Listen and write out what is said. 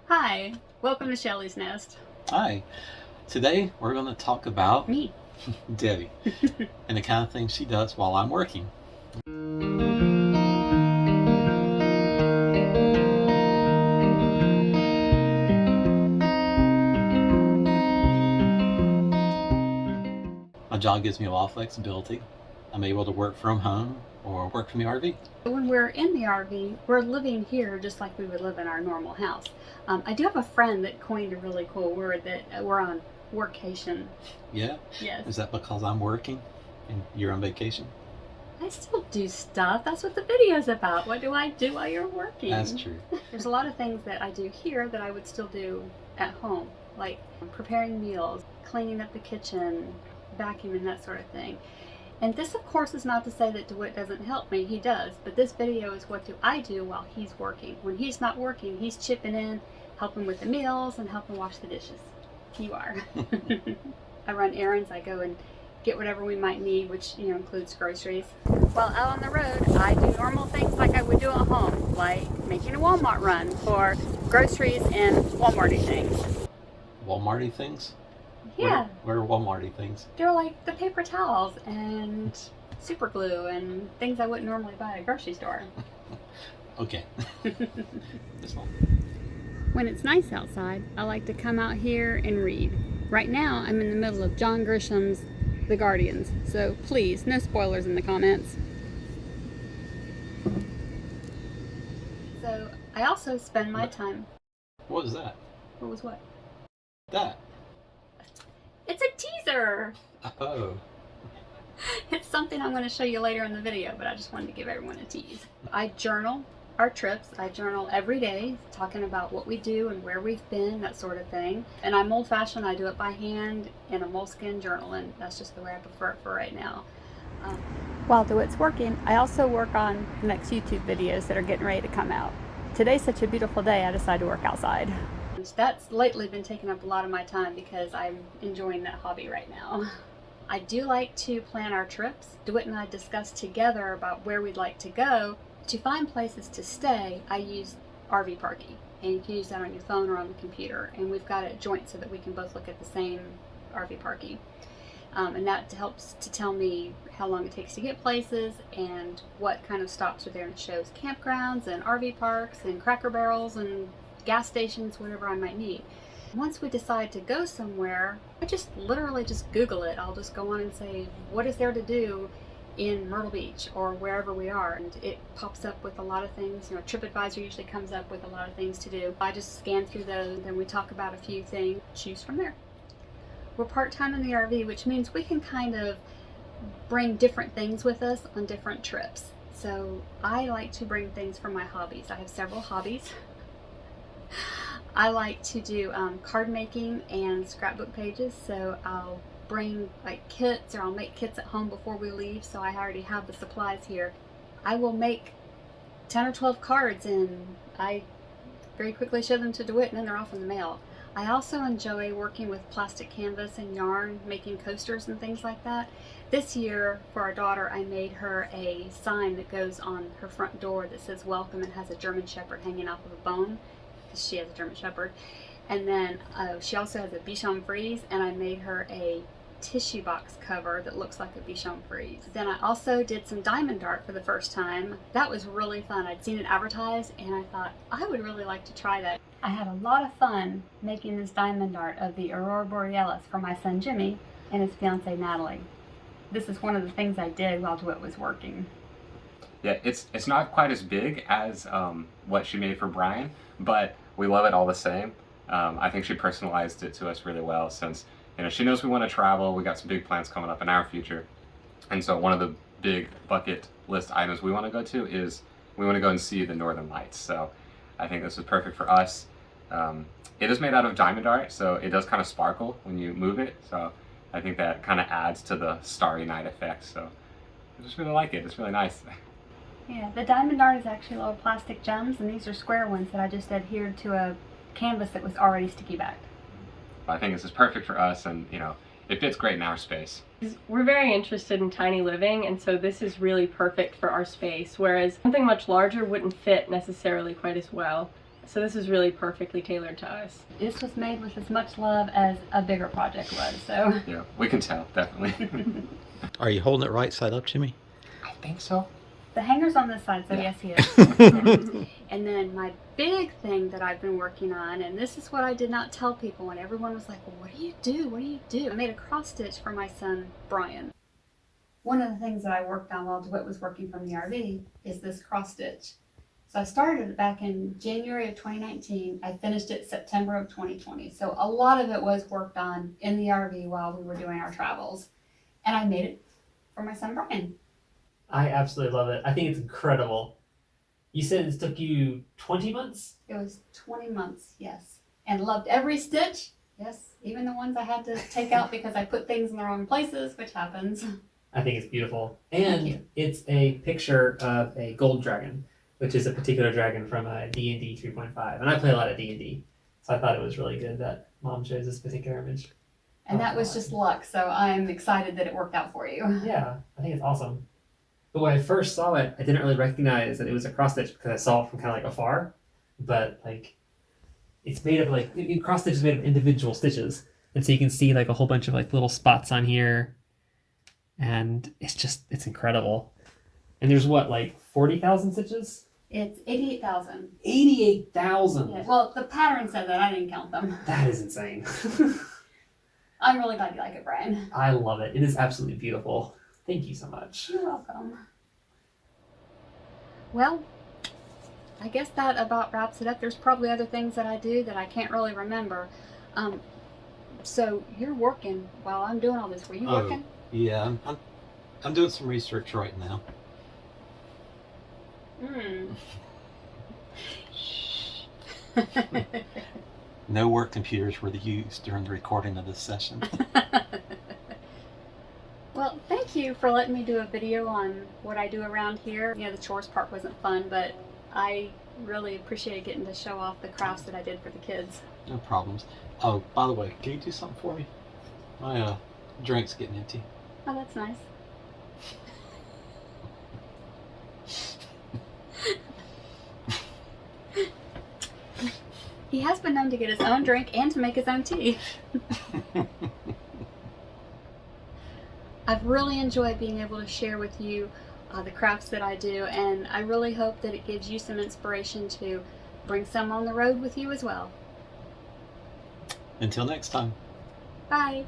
Hi, welcome to Shelly's Nest. Hi. Today we're going to talk about Me. Debbie and the kind of things she does while I'm working. My job gives me a lot of flexibility. I'm able to work from home or work from the RV. When we're in the RV, we're living here just like we would live in our normal house. I do have a friend that coined a really cool word that we're on workcation. Yeah? Yes. Is that because I'm working and you're on vacation? I still do stuff. That's what the video's about. What do I do while you're working? That's true. There's a lot of things that I do here that I would still do at home, like preparing meals, cleaning up the kitchen, vacuuming, that sort of thing. And this, of course, is not to say that DeWitt doesn't help me. He does. But this video is what do I do while he's working. When he's not working, he's chipping in, helping with the meals, and helping wash the dishes. You are. I run errands. I go and get whatever we might need, which includes groceries. While out on the road, I do normal things like I would do at home, like making a Walmart run for groceries and Walmarty things. Walmarty things? Yeah. What are Walmarty things? They're like the paper towels and super glue and things I wouldn't normally buy at a grocery store. Okay. This one. When it's nice outside, I like to come out here and read. Right now, I'm in the middle of John Grisham's The Guardians, so please, no spoilers in the comments. So, I also spend my time... What was that? What was what? That. It's a teaser! Oh. It's something I'm going to show you later in the video, but I just wanted to give everyone a tease. I journal our trips. I journal every day, talking about what we do and where we've been, that sort of thing. And I'm old-fashioned. I do it by hand in a moleskin journal, and that's just the way I prefer it for right now. While DeWitt's working, I also work on the next YouTube videos that are getting ready to come out. Today's such a beautiful day, I decided to work outside. That's lately been taking up a lot of my time because I'm enjoying that hobby right now. I do like to plan our trips. DeWitt and I discussed together about where we'd like to go. To find places to stay, I use RVParky, and you can use that on your phone or on the computer, and we've got it joint so that we can both look at the same RVParky. And that helps to tell me how long it takes to get places and what kind of stops are there, and it shows campgrounds and RV parks and Cracker Barrels and gas stations, whatever I might need. Once we decide to go somewhere, I just literally just Google it. I'll just go on and say, what is there to do in Myrtle Beach or wherever we are, and it pops up with a lot of things. TripAdvisor usually comes up with a lot of things to do. I just scan through those, then we talk about a few things, choose from there. We're part-time in the RV, which means we can kind of bring different things with us on different trips. So I like to bring things from my hobbies. I have several hobbies. I like to do card making and scrapbook pages, so I'll bring like kits, or I'll make kits at home before we leave, so I already have the supplies here. I will make 10 or 12 cards and I very quickly show them to DeWitt, and then they're off in the mail. I also enjoy working with plastic canvas and yarn, making coasters and things like that. This year for our daughter, I made her a sign that goes on her front door that says welcome and has a German Shepherd hanging off of a bone, because she has a German Shepherd. And then she also has a Bichon Frise, and I made her a tissue box cover that looks like a Bichon Frise. Then I also did some diamond art for the first time. That was really fun. I'd seen it advertised and I thought I would really like to try that. I had a lot of fun making this diamond art of the Aurora Borealis for my son Jimmy and his fiancée Natalie. This is one of the things I did while DeWitt was working. Yeah, it's not quite as big as what she made for Brian, but we love it all the same. I think she personalized it to us really well, since she knows we want to travel. We got some big plans coming up in our future, and so one of the big bucket list items we want to go to is we want to go and see the Northern Lights. So I think this is perfect for us. It is made out of diamond art, so it does kind of sparkle when you move it. So I think that kind of adds to the starry night effect. So I just really like it. It's really nice. Yeah, the diamond art is actually little plastic gems, and these are square ones that I just adhered to a canvas that was already sticky backed. I think this is perfect for us, and it fits great in our space. We're very interested in tiny living, and so this is really perfect for our space, whereas something much larger wouldn't fit necessarily quite as well. So this is really perfectly tailored to us. This was made with as much love as a bigger project was, so. Yeah, we can tell, definitely. Are you holding it right side up, Jimmy? I think so. The hanger's on this side, so Yeah. yes, he is. And then my big thing that I've been working on, and this is what I did not tell people when everyone was like, well, what do you do? What do you do? I made a cross stitch for my son, Brian. One of the things that I worked on while DeWitt was working from the RV is this cross stitch. So I started it back in January of 2019. I finished it September of 2020. So a lot of it was worked on in the RV while we were doing our travels. And I made it for my son, Brian. I absolutely love it. I think it's incredible. You said it took you 20 months? It was 20 months, yes. And loved every stitch, yes. Even the ones I had to take out because I put things in the wrong places, which happens. I think it's beautiful. Thank you. And it's a picture of a gold dragon, which is a particular dragon from D&D 3.5. And I play a lot of D&D, so I thought it was really good that Mom chose this particular image. And that was just luck, so I'm excited that it worked out for you. Yeah, I think it's awesome. But when I first saw it, I didn't really recognize that it was a cross stitch because I saw it from kind of like afar. But like, it's made of like, cross stitch is made of individual stitches. And so you can see like a whole bunch of like little spots on here. And it's incredible. And there's what, like 40,000 stitches? It's 88,000. 88,000! Yeah, well, the pattern said that. I didn't count them. That is insane. I'm really glad you like it, Brian. I love it. It is absolutely beautiful. Thank you so much. You're welcome. Well, I guess that about wraps it up. There's probably other things that I do that I can't really remember. So you're working while I'm doing all this. Were you working? Yeah, I'm doing some research right now. No work computers were used during the recording of this session. Well, thank you for letting me do a video on what I do around here. You know, the chores part wasn't fun, but I really appreciate getting to show off the crafts that I did for the kids. No problems. Oh, by the way, can you do something for me? My drink's getting empty. Oh, that's nice. He has been known to get his own drink and to make his own tea. I've really enjoyed being able to share with you the crafts that I do, and I really hope that it gives you some inspiration to bring some on the road with you as well. Until next time. Bye.